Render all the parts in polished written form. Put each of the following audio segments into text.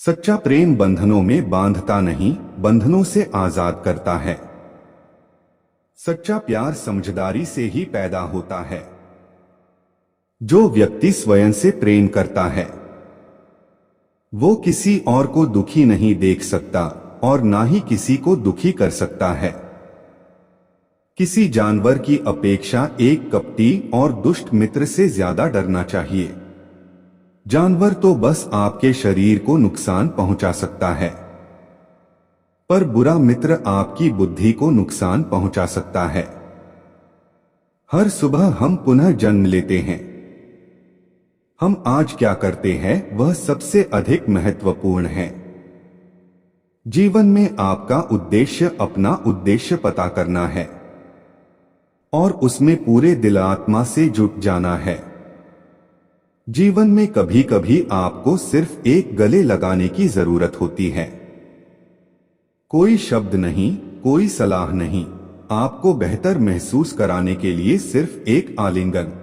सच्चा प्रेम बंधनों में बांधता नहीं, बंधनों से आजाद करता है। सच्चा प्यार समझदारी से ही पैदा होता है। जो व्यक्ति स्वयं से प्रेम करता है वो किसी और को दुखी नहीं देख सकता और ना ही किसी को दुखी कर सकता है। किसी जानवर की अपेक्षा एक कपटी और दुष्ट मित्र से ज्यादा डरना चाहिए। जानवर तो बस आपके शरीर को नुकसान पहुंचा सकता है, पर बुरा मित्र आपकी बुद्धि को नुकसान पहुंचा सकता है। हर सुबह हम पुनः जन्म लेते हैं। हम आज क्या करते हैं वह सबसे अधिक महत्वपूर्ण है। जीवन में आपका उद्देश्य अपना उद्देश्य पता करना है और उसमें पूरे दिल आत्मा से जुट जाना है। जीवन में कभी कभी आपको सिर्फ एक गले लगाने की जरूरत होती है। कोई शब्द नहीं, कोई सलाह नहीं, आपको बेहतर महसूस कराने के लिए सिर्फ एक आलिंगन।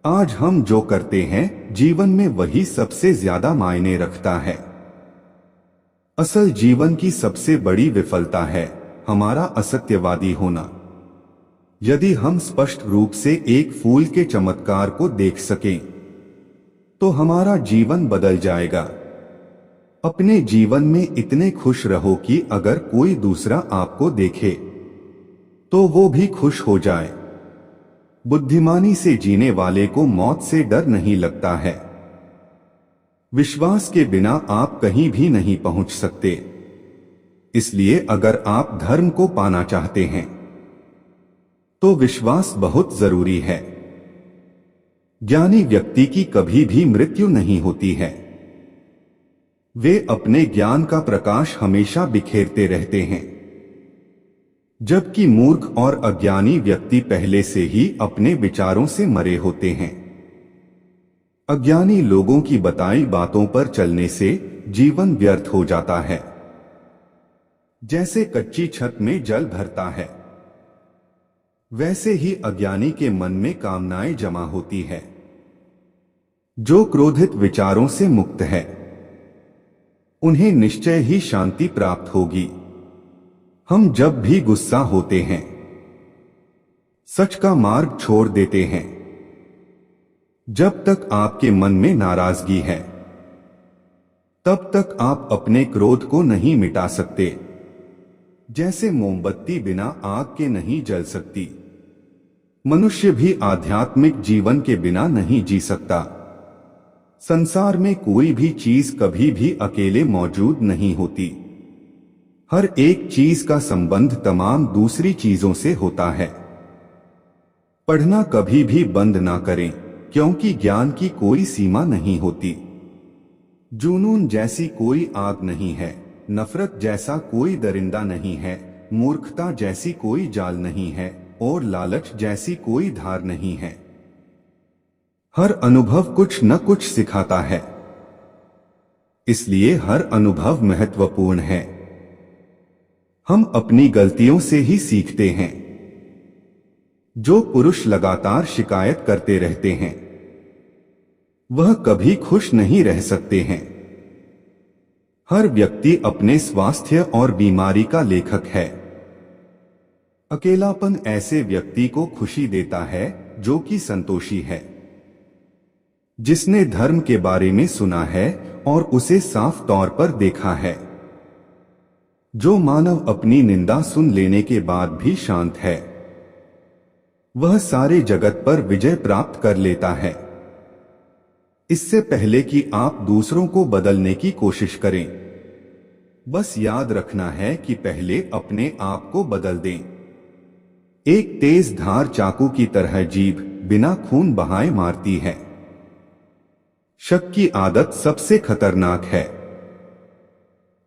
आज हम जो करते हैं जीवन में वही सबसे ज्यादा मायने रखता है। असल जीवन की सबसे बड़ी विफलता है हमारा असत्यवादी होना। यदि हम स्पष्ट रूप से एक फूल के चमत्कार को देख सकें तो हमारा जीवन बदल जाएगा। अपने जीवन में इतने खुश रहो कि अगर कोई दूसरा आपको देखे तो वो भी खुश हो जाए। बुद्धिमानी से जीने वाले को मौत से डर नहीं लगता है। विश्वास के बिना आप कहीं भी नहीं पहुंच सकते। इसलिए अगर आप धर्म को पाना चाहते हैं तो विश्वास बहुत जरूरी है। ज्ञानी व्यक्ति की कभी भी मृत्यु नहीं होती है। वे अपने ज्ञान का प्रकाश हमेशा बिखेरते रहते हैं, जबकि मूर्ख और अज्ञानी व्यक्ति पहले से ही अपने विचारों से मरे होते हैं। अज्ञानी लोगों की बताई बातों पर चलने से जीवन व्यर्थ हो जाता है। जैसे कच्ची छत में जल भरता है, वैसे ही अज्ञानी के मन में कामनाएं जमा होती है। जो क्रोधित विचारों से मुक्त है उन्हें निश्चय ही शांति प्राप्त होगी। हम जब भी गुस्सा होते हैं सच का मार्ग छोड़ देते हैं। जब तक आपके मन में नाराजगी है तब तक आप अपने क्रोध को नहीं मिटा सकते। जैसे मोमबत्ती बिना आग के नहीं जल सकती, मनुष्य भी आध्यात्मिक जीवन के बिना नहीं जी सकता। संसार में कोई भी चीज कभी भी अकेले मौजूद नहीं होती। हर एक चीज का संबंध तमाम दूसरी चीजों से होता है। पढ़ना कभी भी बंद ना करें, क्योंकि ज्ञान की कोई सीमा नहीं होती। जुनून जैसी कोई आग नहीं है, नफरत जैसा कोई दरिंदा नहीं है, मूर्खता जैसी कोई जाल नहीं है और लालच जैसी कोई धार नहीं है। हर अनुभव कुछ न कुछ सिखाता है, इसलिए हर अनुभव महत्वपूर्ण है। हम अपनी गलतियों से ही सीखते हैं। जो पुरुष लगातार शिकायत करते रहते हैं वह कभी खुश नहीं रह सकते हैं। हर व्यक्ति अपने स्वास्थ्य और बीमारी का लेखक है। अकेलापन ऐसे व्यक्ति को खुशी देता है जो कि संतोषी है, जिसने धर्म के बारे में सुना है और उसे साफ तौर पर देखा है। जो मानव अपनी निंदा सुन लेने के बाद भी शांत है वह सारे जगत पर विजय प्राप्त कर लेता है। इससे पहले कि आप दूसरों को बदलने की कोशिश करें, बस याद रखना है कि पहले अपने आप को बदल दें। एक तेज धार चाकू की तरह जीभ बिना खून बहाए मारती है। शक की आदत सबसे खतरनाक है।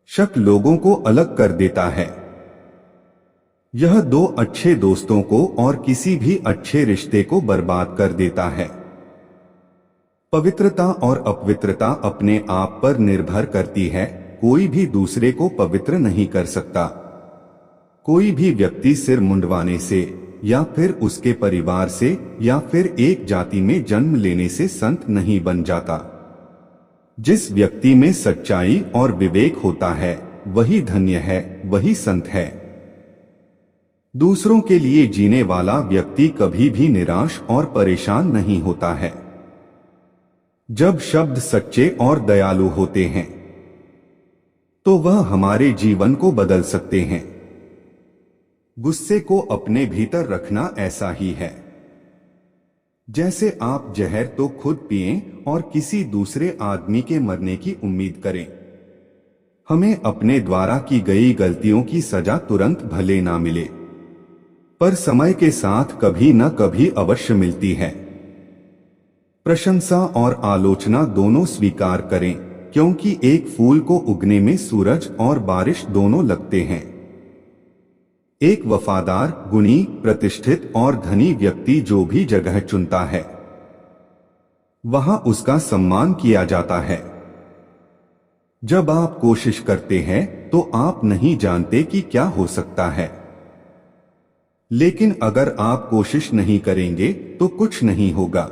शक लोगों को अलग कर देता है। यह दो अच्छे दोस्तों को और किसी भी अच्छे रिश्ते को बर्बाद कर देता है। पवित्रता और अपवित्रता अपने आप पर निर्भर करती है। कोई भी दूसरे को पवित्र नहीं कर सकता। कोई भी व्यक्ति सिर मुंडवाने से या फिर उसके परिवार से या फिर एक जाति में जन्म लेने से संत नहीं बन जाता। जिस व्यक्ति में सच्चाई और विवेक होता है वही धन्य है, वही संत है। दूसरों के लिए जीने वाला व्यक्ति कभी भी निराश और परेशान नहीं होता है। जब शब्द सच्चे और दयालु होते हैं तो वह हमारे जीवन को बदल सकते हैं। गुस्से को अपने भीतर रखना ऐसा ही है जैसे आप जहर तो खुद पिएं और किसी दूसरे आदमी के मरने की उम्मीद करें। हमें अपने द्वारा की गई गलतियों की सजा तुरंत भले ना मिले, पर समय के साथ कभी न कभी अवश्य मिलती है। प्रशंसा और आलोचना दोनों स्वीकार करें, क्योंकि एक फूल को उगने में सूरज और बारिश दोनों लगते हैं। एक वफादार, गुणी, प्रतिष्ठित और धनी व्यक्ति जो भी जगह चुनता है वहां उसका सम्मान किया जाता है। जब आप कोशिश करते हैं तो आप नहीं जानते कि क्या हो सकता है, लेकिन अगर आप कोशिश नहीं करेंगे तो कुछ नहीं होगा।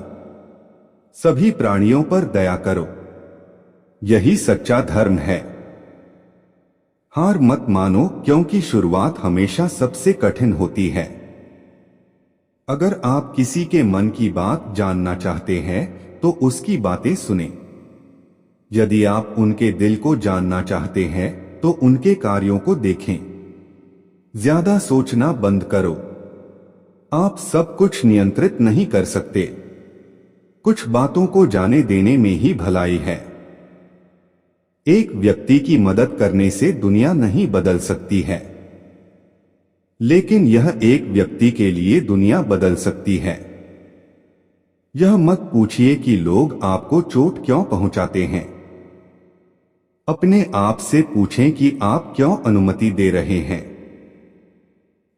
सभी प्राणियों पर दया करो, यही सच्चा धर्म है। हार मत मानो, क्योंकि शुरुआत हमेशा सबसे कठिन होती है। अगर आप किसी के मन की बात जानना चाहते हैं तो उसकी बातें सुनें। यदि आप उनके दिल को जानना चाहते हैं तो उनके कार्यों को देखें। ज्यादा सोचना बंद करो। आप सब कुछ नियंत्रित नहीं कर सकते। कुछ बातों को जाने देने में ही भलाई है। एक व्यक्ति की मदद करने से दुनिया नहीं बदल सकती है, लेकिन यह एक व्यक्ति के लिए दुनिया बदल सकती है। यह मत पूछिए कि लोग आपको चोट क्यों पहुंचाते हैं। अपने आप से पूछें कि आप क्यों अनुमति दे रहे हैं।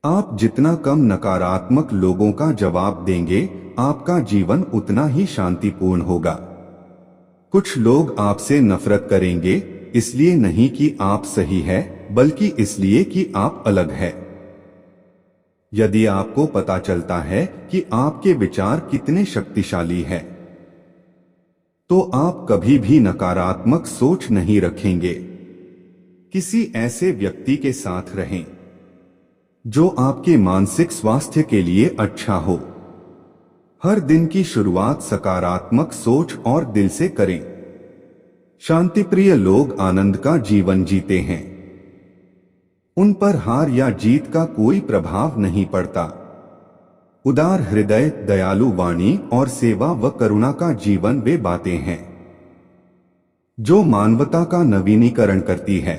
आप जितना कम नकारात्मक लोगों का जवाब देंगे, आपका जीवन उतना ही शांतिपूर्ण होगा। कुछ लोग आपसे नफरत करेंगे, इसलिए नहीं कि आप सही है, बल्कि इसलिए कि आप अलग है। यदि आपको पता चलता है कि आपके विचार कितने शक्तिशाली हैं, तो आप कभी भी नकारात्मक सोच नहीं रखेंगे। किसी ऐसे व्यक्ति के साथ रहें जो आपके मानसिक स्वास्थ्य के लिए अच्छा हो। हर दिन की शुरुआत सकारात्मक सोच और दिल से करें। शांतिप्रिय लोग आनंद का जीवन जीते हैं। उन पर हार या जीत का कोई प्रभाव नहीं पड़ता। उदार हृदय, दयालु वाणी और सेवा व करुणा का जीवन वे बातें हैं जो मानवता का नवीनीकरण करती है।